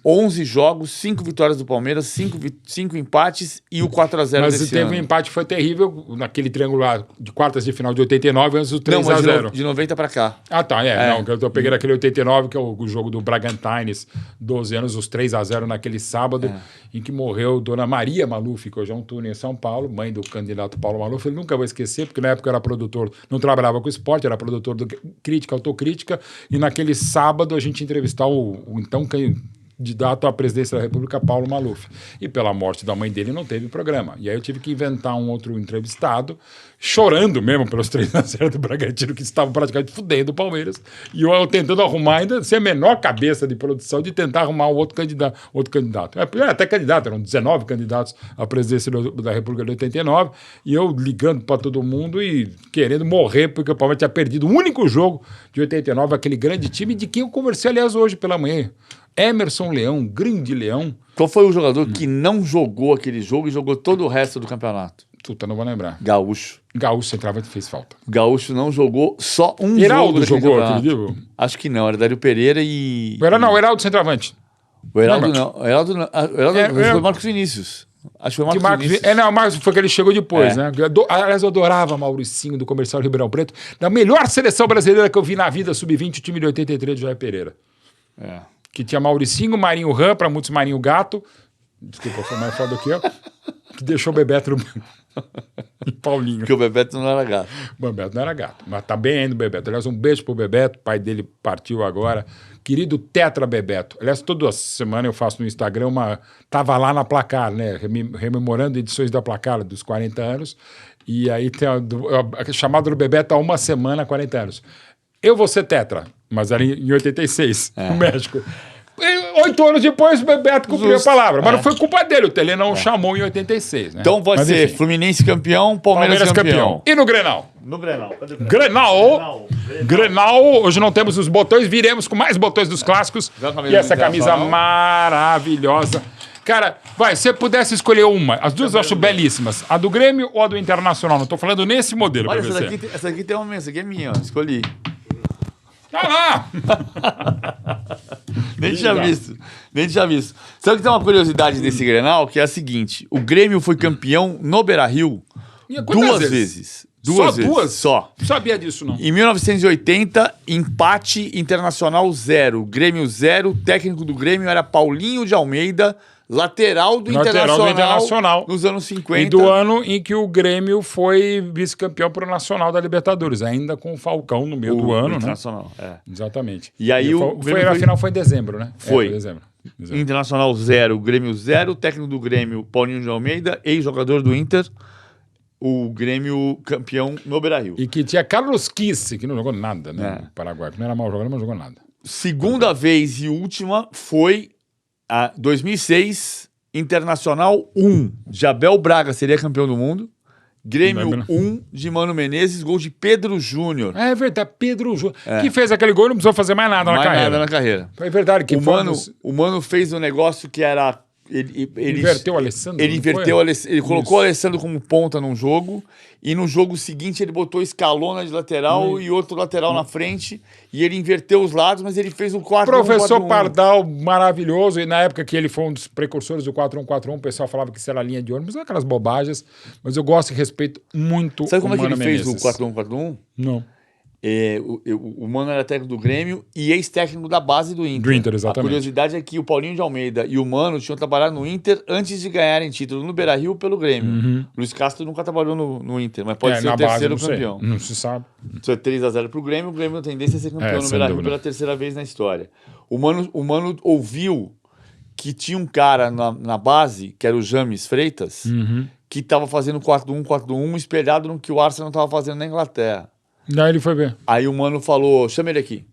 11 jogos, 5 vitórias do Palmeiras, 5 empates e o 4-0 desse ano. Mas teve um empate que foi terrível naquele triangular de quartas de final de 89, antes do 3-0. De 90 para cá. Ah, tá. Não, eu peguei naquele 89, que é o jogo do Bragantines, 12 anos, os 3-0 naquele sábado, em que morreu Dona Maria Maluf, que hoje é um túnel em São Paulo, mãe do candidato Paulo Maluf. Ele nunca vou esquecer, porque na época eu era produtor, não trabalhava com esporte, era produtor do Crítica, Autocrítica, e naquele sábado a gente entrevistou o então candidato à presidência da República, Paulo Maluf. E pela morte da mãe dele não teve programa. E aí eu tive que inventar um outro entrevistado, chorando mesmo pelos 3-0 do Bragantino, que estavam praticamente fudendo o Palmeiras. E eu tentando arrumar, ainda sem a menor cabeça de produção, de tentar arrumar um outro candidato. Até candidato, eram 19 candidatos à presidência da República de 89, e eu ligando para todo mundo e querendo morrer, porque o Palmeiras tinha perdido o único jogo de 89, aquele grande time de quem eu conversei, aliás, hoje pela manhã. Emerson Leão, grande Leão. Qual foi o jogador que não jogou aquele jogo e jogou todo o resto do campeonato? Puta, não vou lembrar. Gaúcho. Gaúcho, centroavante, fez falta. Gaúcho não jogou só um Heraldo jogo. Jogou aquele jogo? Acho que não, era Dário Pereira e... O Heraldo centroavante. O Heraldo não. O Heraldo foi Marcos Vinícius. Acho que foi Marcos Vinícius. O Marcos foi que ele chegou depois, né? Aliás, eu adorava Mauricinho, do Comercial Ribeirão Preto. Da melhor seleção brasileira que eu vi na vida, sub-20, o time de 83 de Jair Pereira. Que tinha Mauricinho, Marinho Ram, para muitos Marinho Gato. Desculpa, foi mais foda do que eu. Que deixou o Bebeto no Paulinho. Porque o Bebeto não era gato. O Bebeto não era gato, mas tá bem ainda o Bebeto. Aliás, um beijo pro Bebeto, o pai dele partiu agora. Querido Tetra Bebeto. Aliás, toda semana eu faço no Instagram Tava lá na Placar, né? Rememorando edições da Placar dos 40 anos. E aí tem a chamada do Bebeto há uma semana, 40 anos. Eu vou ser Tetra, mas era em 86, no México. 8 anos depois, o Bebeto cumpriu a palavra. Mas não foi culpa dele, o Tele não chamou em 86. Né? Então vai ser Fluminense campeão, Palmeiras campeão. E no Grenal? No Grenal. Grenal, hoje não temos os botões, viremos com mais botões dos clássicos. E essa camisa maravilhosa. Cara, se você pudesse escolher uma, as duas eu acho belíssimas. A do Grêmio ou a do Internacional? Não tô falando nesse modelo. Olha, essa daqui tem uma essa aqui é minha, ó. Escolhi. Tá lá! Nem tinha visto. Sabe que tem uma curiosidade desse Grenal, que é a seguinte. O Grêmio foi campeão no Beira-Rio 2 vezes. Duas? Só. Não sabia disso, não. Em 1980, empate Internacional 0. Grêmio 0. Técnico do Grêmio era Paulinho de Almeida, lateral do Internacional nos anos 50. E do ano em que o Grêmio foi vice-campeão pro Nacional da Libertadores, ainda com o Falcão no meio do ano, Internacional, né? Exatamente. E aí a final foi em dezembro, né? Foi. Dezembro. Internacional 0, Grêmio 0. Técnico do Grêmio, Paulinho de Almeida, ex-jogador do Inter. O Grêmio campeão no Beira-Rio. E que tinha Carlos Kisse, que não jogou nada, né? No Paraguai, que não era mau jogador, mas não jogou nada. Segunda vez e última foi a 2006, Internacional 1. De Abel Braga seria campeão do mundo. Grêmio 1 de Mano Menezes, gol de Pedro Júnior. É verdade, Pedro Júnior. Que fez aquele gol e não precisou fazer mais nada na carreira. Nada na carreira. É verdade. Que o Mano fez um negócio que era... Ele inverteu o Alessandro. Ele colocou o Alessandro como ponta num jogo e no jogo seguinte ele botou Scalona de lateral e outro lateral na frente e ele inverteu os lados, mas ele fez um 4-1-4-1. Professor Pardal, maravilhoso, e na época que ele foi um dos precursores do 4-1-4-1, o pessoal falava que isso era linha de ônibus, aquelas bobagens, mas eu gosto e respeito muito o Mano Menezes. Sabe como é que ele fez o 4-1-4-1? Não. O Mano era técnico do Grêmio e ex-técnico da base do Inter. Do Inter, exatamente. A curiosidade é que o Paulinho de Almeida e o Mano tinham trabalhado no Inter antes de ganharem título no Beira-Rio pelo Grêmio. Luiz Castro nunca trabalhou no Inter, mas pode ser o terceiro campeão. Não se sabe. Isso é 3-0 pro Grêmio, o Grêmio tem tendência a ser campeão no Beira-Rio pela terceira vez na história. O Mano ouviu que tinha um cara na base, que era o James Freitas, que estava fazendo 4-1-4-1 espelhado no que o Arsenal estava fazendo na Inglaterra. Daí ele foi ver. Aí o Mano falou, chama ele aqui.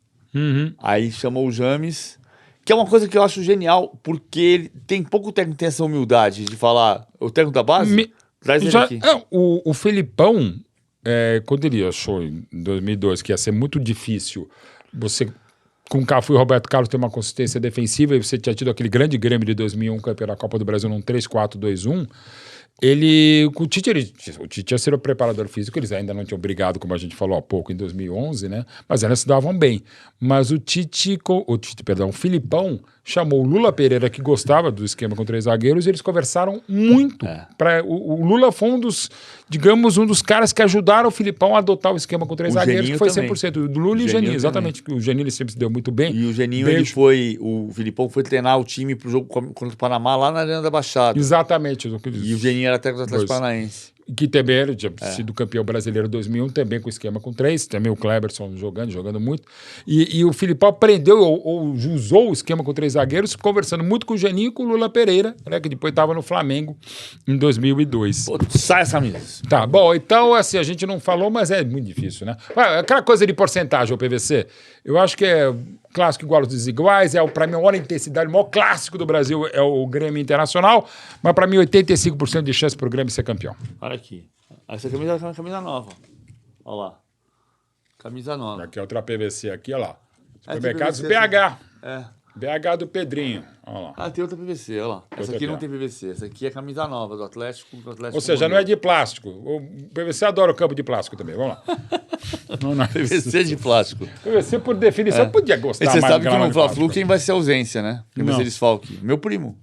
Aí chamou o James, que é uma coisa que eu acho genial, porque ele tem pouco técnico que tem essa humildade de falar, o técnico da base, traz ele aqui. O Felipão, quando ele achou em 2002 que ia ser muito difícil você, com o Cafu e o Roberto Carlos, ter uma consistência defensiva, e você tinha tido aquele grande Grêmio de 2001, campeão da Copa do Brasil, num 3-4-2-1, o Tite ia ser o preparador físico, eles ainda não tinham brigado, como a gente falou há pouco, em 2011, né? Mas eles se davam bem. Mas o Filipão chamou o Lula Pereira, que gostava do esquema com 3 zagueiros, e eles conversaram muito. O Lula foi um dos caras que ajudaram o Filipão a adotar o esquema com 3 zagueiros, que foi 100%. O Lula e o Geninho, exatamente. O Geninho sempre se deu muito bem. E o Geninho, o Filipão foi treinar o time pro jogo contra o Panamá lá na Arena da Baixada. Exatamente. E o Geninho era técnico do Atlético Paranaense. Que também ele tinha sido campeão brasileiro em 2001, também com esquema com 3, também o Kleberson jogando muito. E o Filipão aprendeu ou usou o esquema com 3 zagueiros, conversando muito com o Geninho e com o Lula Pereira, né, que depois estava no Flamengo em 2002. Pô, sai essa camisa. Tá, bom, então assim, a gente não falou, mas é muito difícil, né? Aquela coisa de porcentagem, o PVC, eu acho que é clássico igual aos desiguais, para mim a maior intensidade, o maior clássico do Brasil é o Grêmio Internacional, mas para mim 85% de chance para o Grêmio ser campeão. Olha aqui, essa camisa é uma camisa nova, olha lá, camisa nova. Aqui é outra PVC aqui, olha lá, supermercados BH, BH do Pedrinho, olha lá. Tem outra PVC, olha lá, essa aqui não tem PVC, essa aqui é camisa nova do Atlético. Ou seja, não é de plástico, o PVC adora o campo de plástico também, vamos lá. Não, PVC de plástico. PVC, por definição, podia gostar mais. Você sabe que no Fla-Flu quem vai ser ausência, né? Quem vai ser desfalque? Meu primo.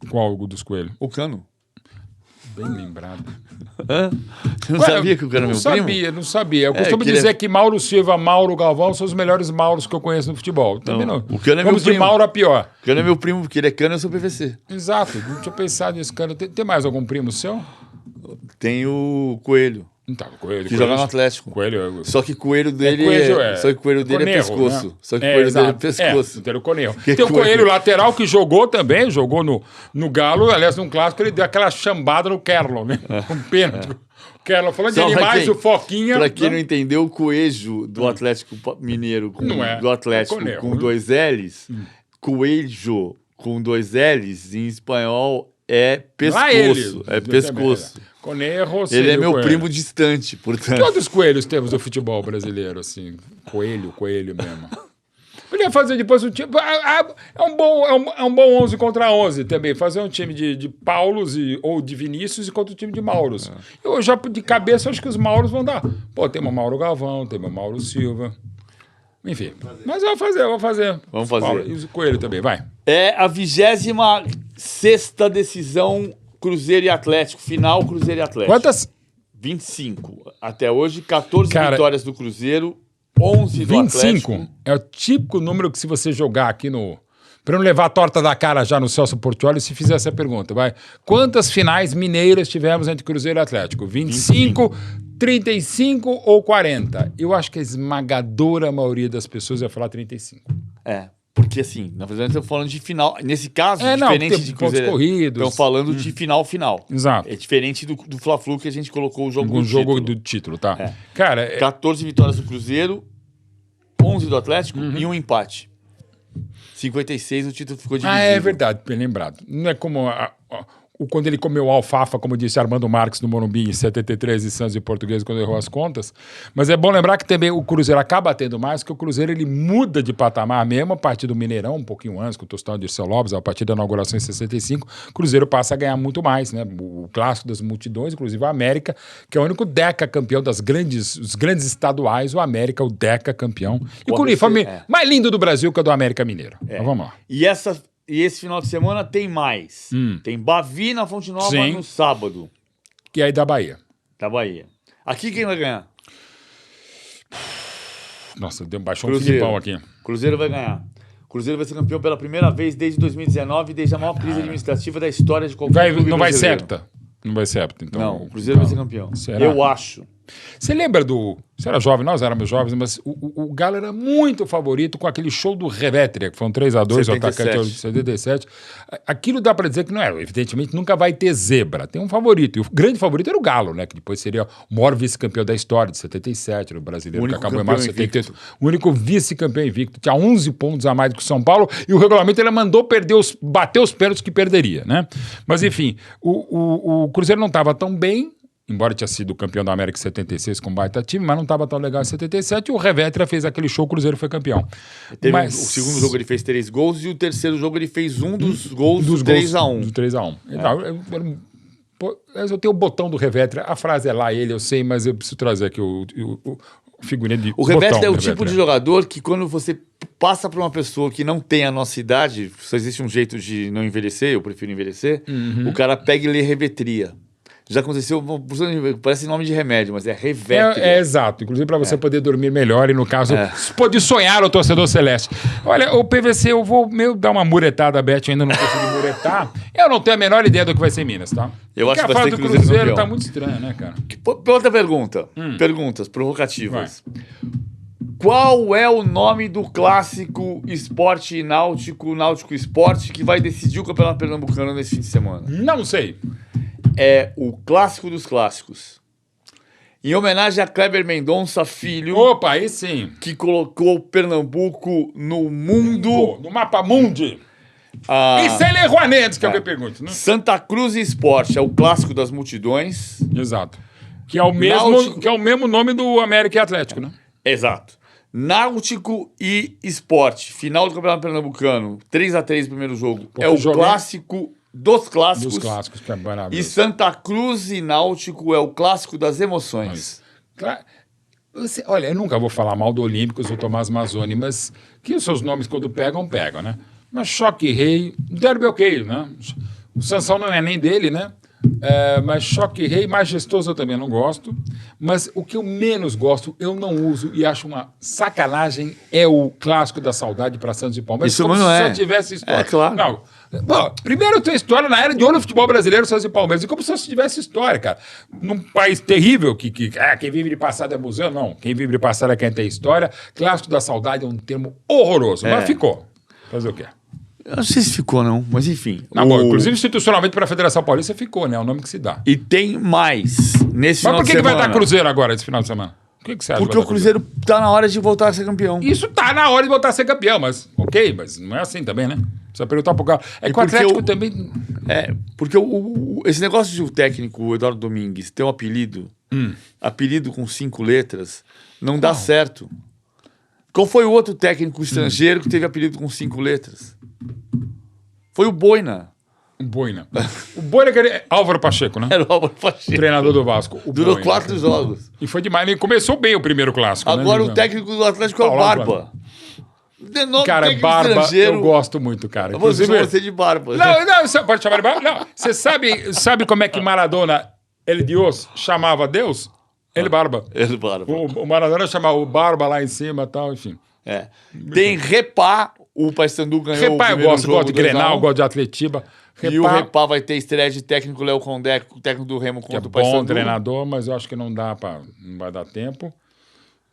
Qual o dos Coelhos? O Cano. Bem lembrado. Você não sabia que o Cano é meu primo? Não sabia. Eu costumo dizer que Mauro Silva, Mauro Galvão são os melhores Mauros que eu conheço no futebol. Também não. O Cano é Vamos meu primo. de Mauro a pior. O Cano é meu primo, porque ele é Cano e eu sou PVC. Exato. Não tinha pensado nisso, Cano. Tem mais algum primo seu? Tem o Coelho. Então, Coelho, que joga no Atlético. Coelho, só que o coelho dele Só que o coelho dele é pescoço. Né? Só que o coelho dele é pescoço. Tem o Coelho. Tem o Coelho lateral que jogou também, jogou no Galo, aliás, num clássico, ele deu aquela chambada no Kerlon, né? Um pênalti. O Kerlon falando de animais, o Foquinha. Pra quem não entendeu, o Coelho do Atlético Mineiro, do Atlético com 2 L's, Coelho com 2 L's, em espanhol é pescoço. É pescoço. Conejo, ele é meu primo distante, portanto. Que outros coelhos temos no futebol brasileiro, assim? Coelho mesmo. Podia fazer depois um time... É um bom 11 contra 11 também. Fazer um time de Paulos ou de Vinícius contra o time de Mauros. Eu já, de cabeça, acho que os Mauros vão dar. Pô, tem o Mauro Galvão, tem o Mauro Silva. Enfim, mas eu vou fazer. Vamos fazer. Paulo, e o Coelho também, vai. É a 26ª decisão Cruzeiro e Atlético. Final Cruzeiro e Atlético. Quantas? 25. Até hoje, 14 vitórias do Cruzeiro, 11 do 25 Atlético. é o típico número que se você jogar aqui no... Para não levar a torta da cara já no Celso Portiolli, se fizer essa pergunta, vai. Quantas finais mineiras tivemos entre Cruzeiro e Atlético? 25, 35 ou 40? Eu acho que a esmagadora maioria das pessoas ia falar 35. Porque assim, na verdade estamos falando de final. Nesse caso, diferente de Cruzeiro, corridos. Estamos falando de final. Exato. É diferente do Fla-Flu que a gente colocou o jogo do título, tá? Cara, 14 vitórias do Cruzeiro, 11 do Atlético e um empate. 56 o título ficou dividido. É verdade, bem lembrado. Não é como quando ele comeu alfafa, como disse Armando Marques no Morumbi em 73 e Santos e Português quando errou as contas. Mas é bom lembrar que também o Cruzeiro acaba tendo mais, que o Cruzeiro ele muda de patamar mesmo a partir do Mineirão, um pouquinho antes, com o Tostão de Dirceu Lopes, a partir da inauguração em 65, o Cruzeiro passa a ganhar muito mais, né? O clássico das multidões, inclusive o América, que é o único deca campeão dos grandes estaduais, o América, o deca campeão. E com o uniforme mais lindo do Brasil, que é o do América Mineiro. Então, vamos lá. E esse final de semana tem mais. Tem Bavi na Fonte Nova no sábado. Que é aí da Bahia. Da Bahia. Aqui quem vai ganhar? Nossa, baixou um filipão aqui. Cruzeiro vai ganhar. Cruzeiro vai ser campeão pela primeira vez desde 2019, desde a maior crise administrativa da história de qualquer clube não vai brasileiro. septa? Não vai septa, então. Não, o Cruzeiro vai ser campeão. Será? Eu acho. Você lembra do... Você era jovem, nós éramos jovens, mas o Galo era muito favorito com aquele show do Revétria, que foi um 3-2, o atacante de 77. Aquilo dá pra dizer que não era. Evidentemente, nunca vai ter zebra. Tem um favorito. E o grande favorito era o Galo, né? Que depois seria o maior vice-campeão da história, de 77, no brasileiro, que acabou em março de 78. O único vice-campeão invicto. Tinha 11 pontos a mais do que o São Paulo, e o regulamento ele mandou bater os pênaltis que perderia, né? Mas, enfim, o Cruzeiro não estava tão bem, embora tinha sido campeão da América em 76 com baita time, mas não estava tão legal em 77, e o Revétria fez aquele show, o Cruzeiro foi campeão. O segundo jogo ele fez 3 gols, e o terceiro jogo ele fez um dos gols do 3-1. Do 3-1. Eu tenho o botão do Revétria, a frase é lá ele, eu sei, mas eu preciso trazer aqui o figurinha de... O Revétria é o tipo de jogador que quando você passa para uma pessoa que não tem a nossa idade, só existe um jeito de não envelhecer, eu prefiro envelhecer, o cara pega e lê Revetria. Já aconteceu, parece nome de remédio, mas é Revétria. É exato, inclusive para você poder dormir melhor e, no caso, pode sonhar o torcedor celeste. Olha, o PVC, eu vou dar uma muretada, Beth, ainda não consegui muretar. Eu não tenho a menor ideia do que vai ser Minas, tá? Eu acho que vai ser do Cruzeiro tá muito estranho, né, cara? Outra pergunta, perguntas provocativas. Vai. Qual é o nome do clássico esporte náutico esporte, que vai decidir o Campeonato Pernambucano nesse fim de semana? Não sei. É o clássico dos clássicos. Em homenagem a Kleber Mendonça Filho. Opa, aí sim. Que colocou Pernambuco no mundo. No mapa mundi. Isso é Leroanedes que alguém pergunta, né? Santa Cruz Esporte é o clássico das multidões. Exato. Que é o mesmo nome do América e Atlético, né? Exato. Náutico e Esporte. Final do Campeonato Pernambucano. 3-3 primeiro jogo. É o clássico... Dos clássicos. Dos clássicos, que é maravilhoso. E Santa Cruz e Náutico é o clássico das emoções. Olha, eu nunca vou falar mal do Olímpicos, do Tomás Mazzoni, mas que os seus nomes, quando pegam, né? Mas Choque Rei, Derby ok, né? O Sansão não é nem dele, né? Mas Choque Rei, Majestoso eu também não gosto. Mas o que eu menos gosto, eu não uso e acho uma sacanagem, é o clássico da saudade para Santos e Palmeiras. Isso como não se é. só tivesse história. É claro. Não. Bom, primeiro tem história na era de ouro do futebol brasileiro, Santos e Palmeiras. E como se tivesse história, cara. Num país terrível, que quem vive de passado é museu, não. Quem vive de passado é quem tem história. Clássico da saudade é um termo horroroso, mas ficou. Fazer o quê? Eu não sei se ficou, não, mas enfim. Bom, inclusive, institucionalmente, para a Federação Paulista ficou, né? É o nome que se dá. E tem mais nesse final de semana. Mas por que vai dar Cruzeiro agora, esse final de semana? O que você acha? Porque o Cruzeiro tá na hora de voltar a ser campeão. Isso tá na hora de voltar a ser campeão, mas mas não é assim também, né? Precisa perguntar pro Galo. É que o Atlético também... Porque esse negócio de o técnico, o Eduardo Domingues, ter um apelido com 5 letras, não dá certo. Qual foi o outro técnico estrangeiro que teve apelido com 5 letras? Foi o Boina. Boina. O Boina era Álvaro Pacheco, né? Era o Álvaro Pacheco. O treinador do Vasco. Durou 4 jogos. E foi demais. Ele começou bem o primeiro clássico. Agora né? O técnico do Atlético é o Barba. Cara, Barba, eu gosto muito, cara. Eu vou chamar você de Barba. Não, você pode chamar de Barba? Não, você sabe como é que Maradona, ele Dios, chamava Deus? Ele Barba. Ele Barba. O Maradona chamava o Barba lá em cima e tal, enfim. Tem Repá, o Paysandu ganhou Repá, o primeiro eu gosto de Grenal, gosto de Atletiba. E o Repá vai ter estreia de técnico Léo Condé, o técnico do Remo contra o Paysandu. Bom treinador, mas eu acho que não vai dar tempo.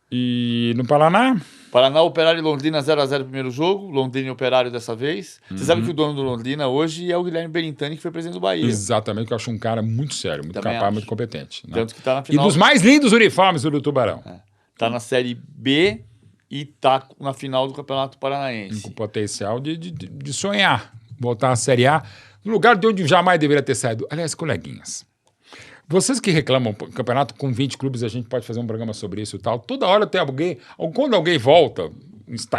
E no Paraná? Paraná, Operário e Londrina 0x0 primeiro jogo. Londrina e Operário dessa vez. Você sabe que o dono do Londrina hoje é o Guilherme Berintani, que foi presidente do Bahia. Exatamente, que eu acho um cara muito sério, muito capaz, muito competente. Né? Tanto que tá na final. E dos mais lindos uniformes do Tubarão. Tá na Série B e tá na final do Campeonato Paranaense. Com potencial de sonhar. Voltar à Série A, no lugar de onde jamais deveria ter saído. Aliás, coleguinhas, vocês que reclamam campeonato com 20 clubes, a gente pode fazer um programa sobre isso e tal. Toda hora tem alguém, ou quando alguém volta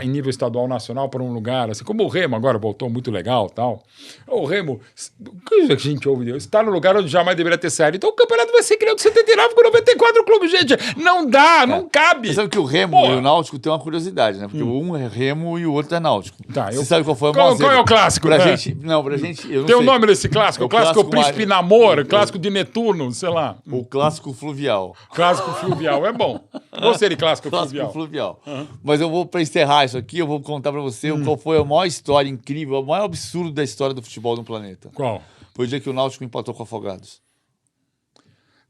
em nível estadual, nacional, para um lugar, assim, como o Remo agora voltou, muito legal tal. O Remo, o que a gente ouve? Está no lugar onde jamais deveria ter saído. Então o campeonato vai ser criado de 79 com 94 clubes, gente. Não dá, não cabe. Você sabe que o Remo e o Náutico tem uma curiosidade, né? Porque um é Remo e o outro é Náutico. Tá, você sabe qual foi qual é o clássico? Pra gente, não, pra gente... Eu não tem sei. O nome desse clássico? O clássico Príncipe Namor, clássico de Netuno, sei lá. O clássico fluvial. Clássico fluvial, é bom. Gostei de clássico fluvial. Mas eu vou, pra encerrar isso aqui, eu vou contar pra você qual foi a maior história incrível, o maior absurdo da história do futebol no planeta. Qual? Foi o dia que o Náutico empatou com o Afogados.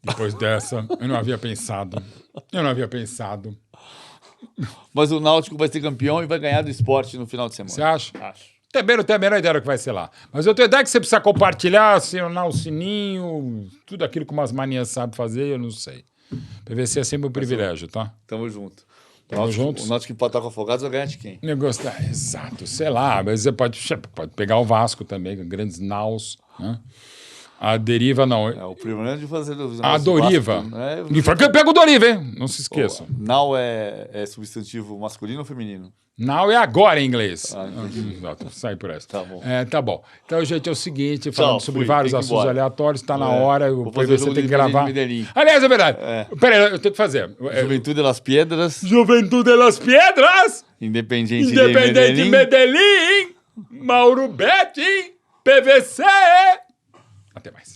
Depois dessa, eu não havia pensado. Mas o Náutico vai ser campeão e vai ganhar do Sport no final de semana. Você acha? Acho. Também não tenho a menor ideia do que vai ser lá. Mas eu tenho ideia que você precisa compartilhar, acionar o sininho, tudo aquilo que umas manias sabe fazer, eu não sei. PVC é sempre um privilégio, tá? Tamo junto. Tamo juntos. O Náutico empatar com o Afogados vai ganhar de quem? Exato, sei lá, mas você pode pegar o Vasco também, com grandes naus, né? A Deriva não. O primeiro de fazer... A Doriva. Pega o Doriva, hein? Não se esqueçam. Nau é substantivo masculino ou feminino? Now é agora em inglês. Sai por essa. Tá bom. Tá bom. Então, gente, é o seguinte, falando sobre vários assuntos aleatórios, tá na hora, você tem que gravar. Aliás, é verdade. Peraí, eu tenho que fazer. Juventude de las Piedras. Juventude de las Piedras. Independente de Medellín. Mauro Betti. PVC. Até mais.